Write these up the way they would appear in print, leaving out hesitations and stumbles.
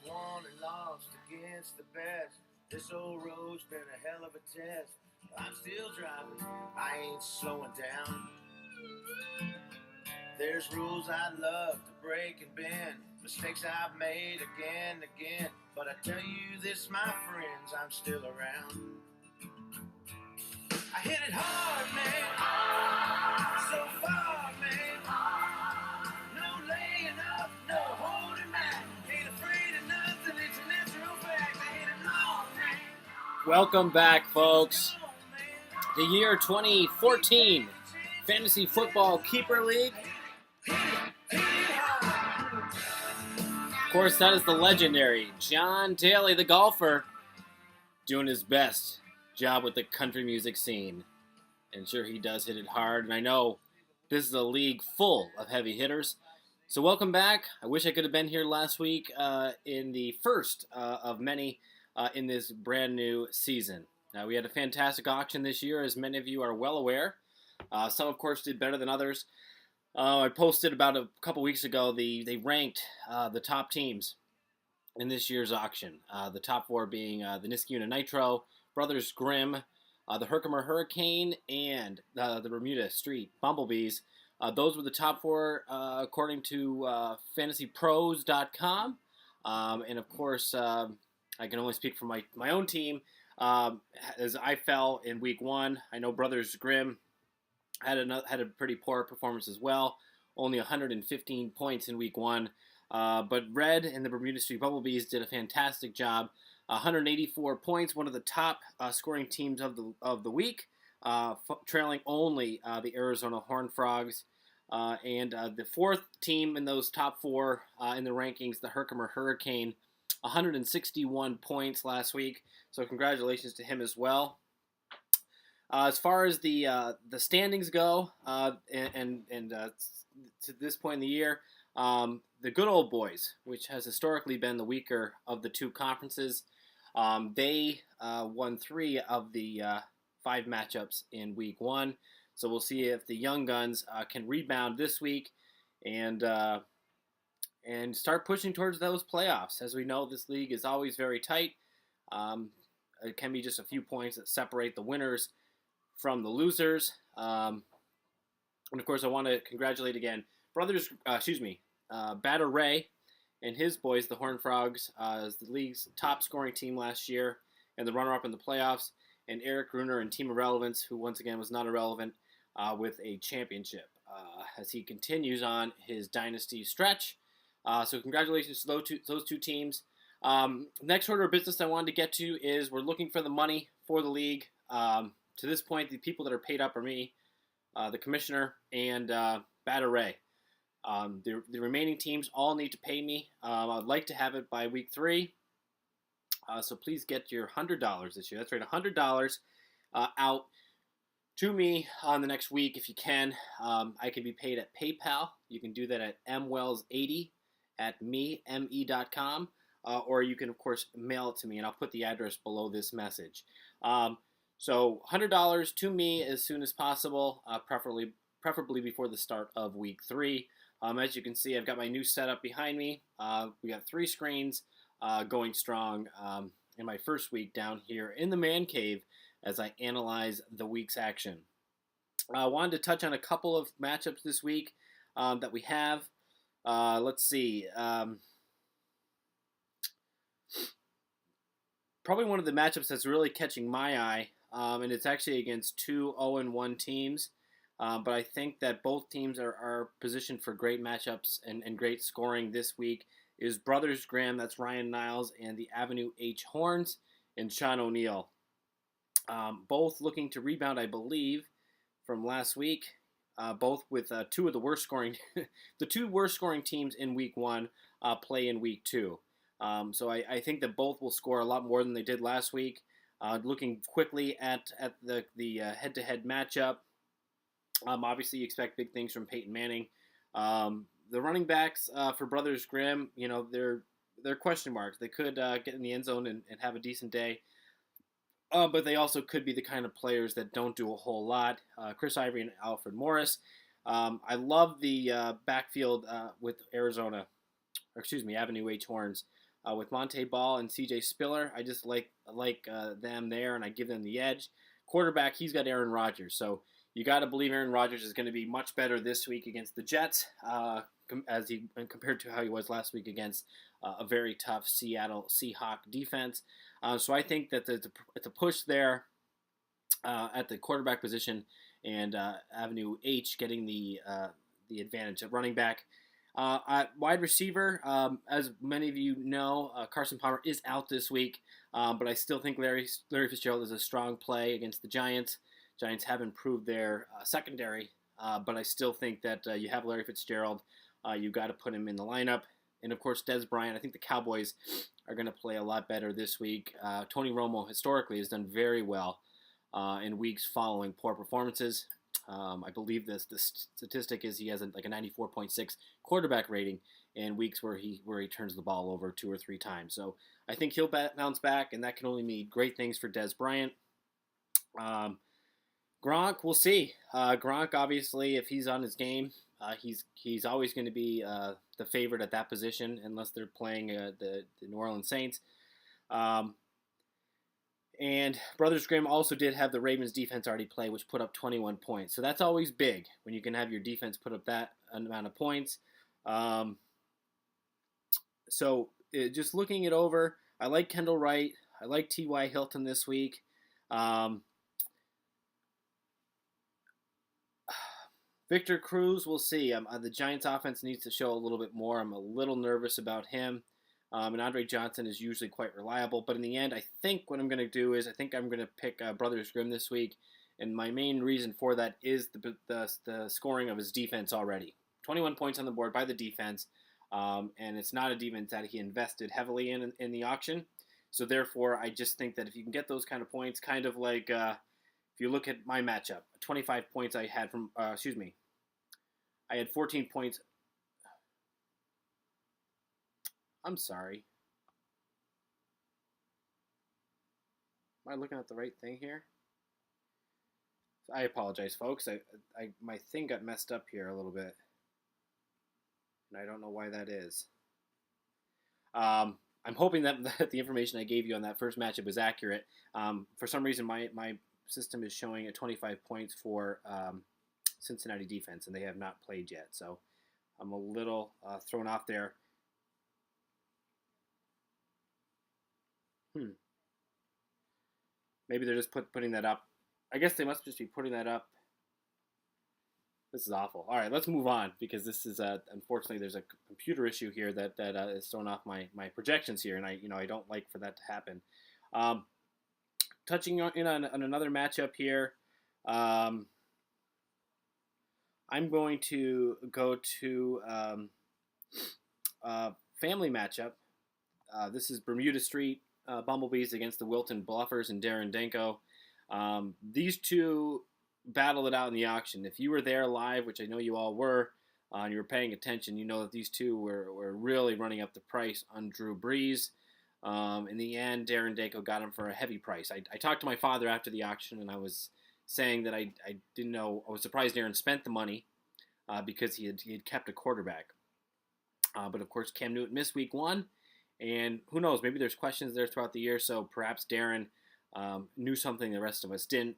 won and lost against the best. This old road's been a hell of a test. I'm still driving, I ain't slowing down. There's rules I love to break and bend, mistakes I've made again and again. But I tell you this, my friends, I'm still around. I hit it hard, man, so far, man. No laying up, no holding back. Ain't afraid of nothing, it's a natural fact. I hit it long, man. Welcome back, folks. The year 2014 Fantasy Football Keeper League. Of course, that is the legendary John Daly, the golfer, doing his best job with the country music scene. And sure, he does hit it hard. And I know this is a league full of heavy hitters. So welcome back. I wish I could have been here last week in the first of many in this brand new season. Now, we had a fantastic auction this year, as many of you are well aware. Some, of course, did better than others. I posted about a couple weeks ago, they ranked the top teams in this year's auction. The top four being the Niskayuna Nitro, Brothers Grimm, the Herkimer Hurricane, and the Bermuda Street Bumblebees. Those were the top four according to fantasypros.com. And of course, I can only speak for my own team. As I fell in week one, I know Brothers Grimm had a pretty poor performance as well. Only 115 points in week one. But Red and the Bermuda Street Bumblebees did a fantastic job. 184 points, one of the top scoring teams of the week, trailing only the Arizona Horned Frogs. And the fourth team in those top four in the rankings, the Herkimer Hurricane, 161 points last week. So congratulations to him as well. As far as the standings go, and to this point in the year, the good old boys, which has historically been the weaker of the two conferences, they won 3 of the 5 matchups in week one. So we'll see if the young guns can rebound this week and start pushing towards those playoffs. As we know, this league is always very tight. It can be just a few points that separate the winners from the losers. And of course, I want to congratulate again Batter Ray and his boys, the Horned Frogs, as the league's top scoring team last year and the runner-up in the playoffs, and Eric Gruner and Team Irrelevance, who once again was not irrelevant, with a championship as he continues on his dynasty stretch. So congratulations to those two teams. Next order of business I wanted to get to is we're looking for the money for the league. To this point, the people that are paid up are me, the commissioner, and Batter Ray. The remaining teams all need to pay me. I'd like to have it by week 3. So please get your $100 this year. That's right, $100 out to me on the next week if you can. I can be paid at PayPal. You can do that at mwells80 at me.com. Or you can, of course, mail it to me, and I'll put the address below this message. So $100 to me as soon as possible, preferably before the start of week 3. As you can see, I've got my new setup behind me. We got 3 screens going strong in my first week down here in the man cave as I analyze the week's action. I wanted to touch on a couple of matchups this week that we have. Let's see. Probably one of the matchups that's really catching my eye, and it's actually against 2 0-1 teams. But I think that both teams are positioned for great matchups and great scoring this week, is Brothers Grimm, that's Ryan Niles, and the Avenue H Horns and Sean O'Neill. Both looking to rebound, I believe, from last week. Both with 2 of the worst scoring, the 2 worst scoring teams in week 1 play in week 2. So I think that both will score a lot more than they did last week. Looking quickly at the head-to-head matchup, obviously you expect big things from Peyton Manning. The running backs for Brothers Grimm, they're question marks. They could get in the end zone and have a decent day. But they also could be the kind of players that don't do a whole lot. Chris Ivory and Alfred Morris. I love the backfield with Avenue H Horns. with Monte Ball and C.J. Spiller. I just like them there, and I give them the edge. Quarterback, he's got Aaron Rodgers, so you got to believe Aaron Rodgers is going to be much better this week against the Jets, compared to how he was last week against a very tough Seattle Seahawk defense. So I think that it's a push there at the quarterback position, and Avenue H getting the advantage at running back. At wide receiver, as many of you know, Carson Palmer is out this week, but I still think Larry Fitzgerald is a strong play against the Giants. Giants have improved their secondary, but I still think that you have Larry Fitzgerald. You've got to put him in the lineup. And, of course, Dez Bryant. I think the Cowboys are going to play a lot better this week. Tony Romo, historically, has done very well in weeks following poor performances. I believe the statistic is he has like a 94.6 quarterback rating in weeks where he turns the ball over 2 or 3 times. So I think he'll bounce back, and that can only mean great things for Dez Bryant. Gronk, we'll see. Gronk, obviously, if he's on his game, he's always going to be the favorite at that position unless they're playing the New Orleans Saints. And Brothers Grimm also did have the Ravens defense already play, which put up 21 points. So that's always big when you can have your defense put up that amount of points. Just looking it over, I like Kendall Wright. I like T.Y. Hilton this week. Victor Cruz, we'll see. The Giants offense needs to show a little bit more. I'm a little nervous about him. And Andre Johnson is usually quite reliable. But in the end, I think what I'm going to do is I think I'm going to pick Brothers Grimm this week. And my main reason for that is the scoring of his defense already. 21 points on the board by the defense. And it's not a defense that he invested heavily in the auction. So therefore, I just think that if you can get those kind of points, kind of like if you look at my matchup, 25 points I had from, I had 14 points. I'm sorry. Am I looking at the right thing here? I apologize, folks. My thing got messed up here a little bit, and I don't know why that is. I'm hoping that the information I gave you on that first matchup was accurate. For some reason, my system is showing at 25 points for Cincinnati defense, and they have not played yet. So I'm a little thrown off there. Maybe they're just putting that up. I guess they must just be putting that up. This is awful. All right, let's move on because this is unfortunately there's a computer issue here that is throwing off my projections here, and I don't like for that to happen. Touching on another matchup here, I'm going to go to family matchup. This is Bermuda Street Bumblebees against the Wilton Bluffers and Darren Danko. These two battled it out in the auction. If you were there live, which I know you all were, and you were paying attention, you know that these two were really running up the price on Drew Brees. In the end, Darren Danko got him for a heavy price. I talked to my father after the auction, and I was saying that I didn't know. I was surprised Darren spent the money because he had kept a quarterback. But of course, Cam Newton missed week 1. And who knows, maybe there's questions there throughout the year, so perhaps Darren knew something the rest of us didn't.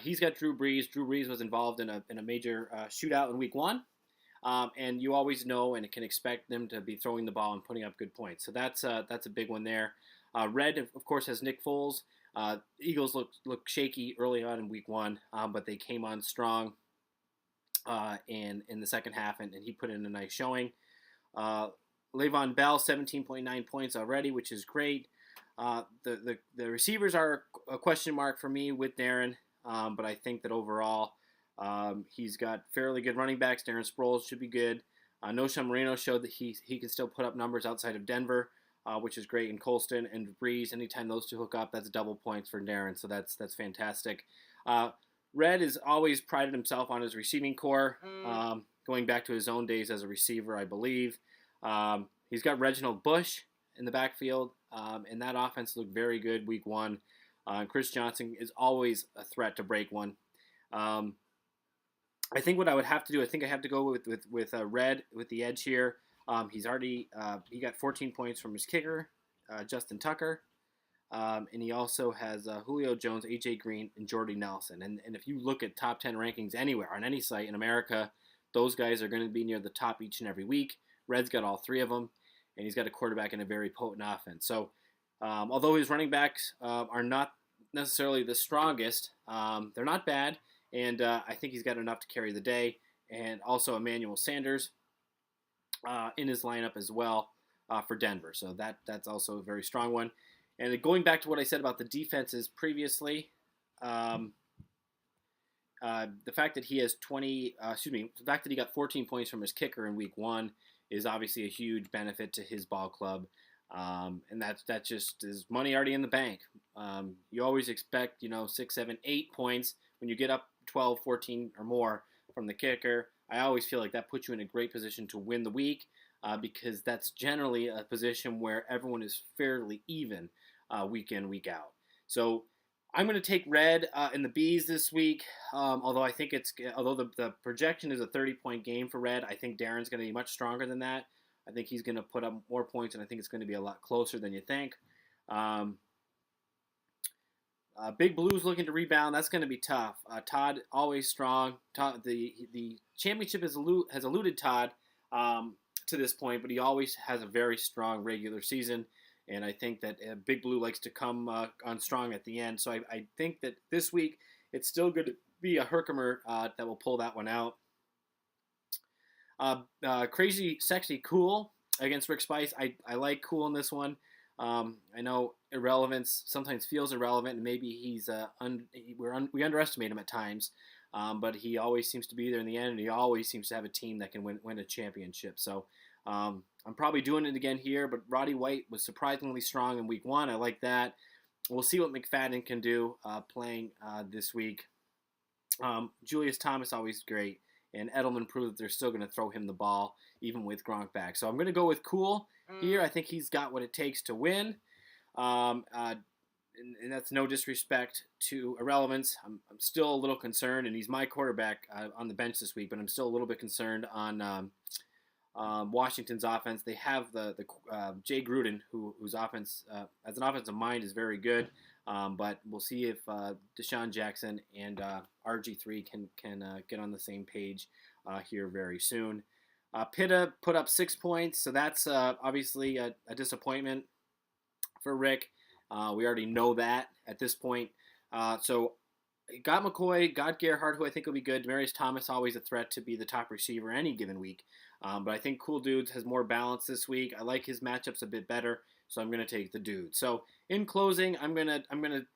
He's got Drew Brees. Drew Brees was involved in a major shootout in week 1. And you always know and can expect them to be throwing the ball and putting up good points. So that's a big one there. Red, of course, has Nick Foles. Eagles look shaky early on in week 1, but they came on strong in the second half, and he put in a nice showing. Le'Veon Bell, 17.9 points already, which is great. The receivers are a question mark for me with Darren, but I think that overall he's got fairly good running backs. Darren Sproles should be good. Nosha Marino showed that he can still put up numbers outside of Denver, which is great. And Colston and Breeze, anytime those two hook up, that's double points for Darren, so that's fantastic. Red has always prided himself on his receiving core, going back to his own days as a receiver, I believe. He's got Reginald Bush in the backfield, and that offense looked very good week 1. Chris Johnson is always a threat to break one. I think what I would have to do, I have to go with Red with the edge here. He's already he got 14 points from his kicker, Justin Tucker. And he also has Julio Jones, A.J. Green, and Jordy Nelson. And if you look at top 10 rankings anywhere, on any site in America, those guys are going to be near the top each and every week. Red's got all three of them, and he's got a quarterback in a very potent offense. So although his running backs are not necessarily the strongest, they're not bad, and I think he's got enough to carry the day. And also Emmanuel Sanders in his lineup as well for Denver. So that's also a very strong one. And going back to what I said about the defenses previously, the fact that he has the fact that he got 14 points from his kicker in week 1 is obviously a huge benefit to his ball club. And that just is money already in the bank. You always expect, 6, 7, 8 points when you get up 12, 14 or more from the kicker. I always feel like that puts you in a great position to win the week because that's generally a position where everyone is fairly even week in, week out. So I'm going to take Red in the Bees this week. Although the projection is a 30-point game for Red, I think Darren's going to be much stronger than that. I think he's going to put up more points, and I think it's going to be a lot closer than you think. Big Blue's looking to rebound. That's going to be tough. Todd always strong. Todd, the championship has eluded Todd to this point, but he always has a very strong regular season. And I think that Big Blue likes to come on strong at the end. So I think that this week it's still going to be a Herkimer that will pull that one out. Crazy Sexy Cool against Rick Spice. I like Cool in this one. I know irrelevance sometimes feels irrelevant, and maybe we underestimate him at times. But he always seems to be there in the end, and he always seems to have a team that can win a championship. So I'm probably doing it again here, but Roddy White was surprisingly strong in week 1. I like that. We'll see what McFadden can do playing this week. Julius Thomas, always great. And Edelman proved that they're still going to throw him the ball, even with Gronk back. So I'm going to go with Cool here. I think he's got what it takes to win. And that's no disrespect to irrelevance. I'm still a little concerned, and he's my quarterback on the bench this week, but I'm still a little bit concerned on Washington's offense. They have the Jay Gruden, whose offense, as an offensive mind, is very good. But we'll see if Deshaun Jackson and RG3 can get on the same page here very soon. Pitta put up 6 points, so that's obviously a disappointment for Rick. We already know that at this point. So got McCoy, got Gerhardt, who I think will be good. Demaryius Thomas, always a threat to be the top receiver any given week. But I think Cool Dudes has more balance this week. I like his matchups a bit better, so I'm going to take the Dude. So in closing, I'm gonna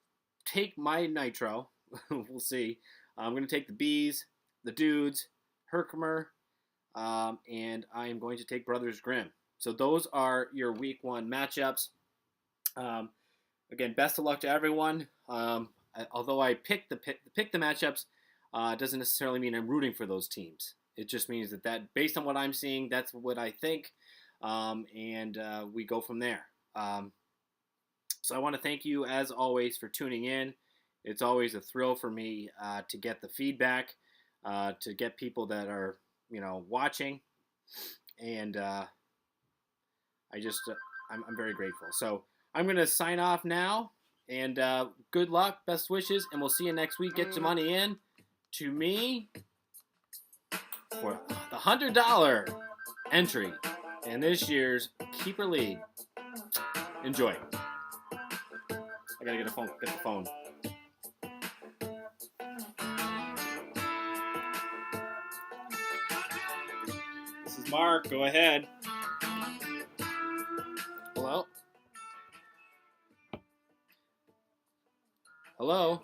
take my Nitro. We'll see. I'm going to take the Bees, the Dudes, Herkimer, and I am going to take Brothers Grimm. So those are your week 1 matchups. Again, best of luck to everyone. Although I pick the matchups, doesn't necessarily mean I'm rooting for those teams. It just means that based on what I'm seeing, that's what I think, and we go from there. So I want to thank you, as always, for tuning in. It's always a thrill for me to get the feedback, to get people that are, watching, and I'm very grateful. So I'm going to sign off now, and good luck, best wishes, and we'll see you next week. Get your money in to me for the $100 entry in this year's Keeper League. Enjoy. I gotta get the phone. This is Mark. Go ahead. Hello? Hello?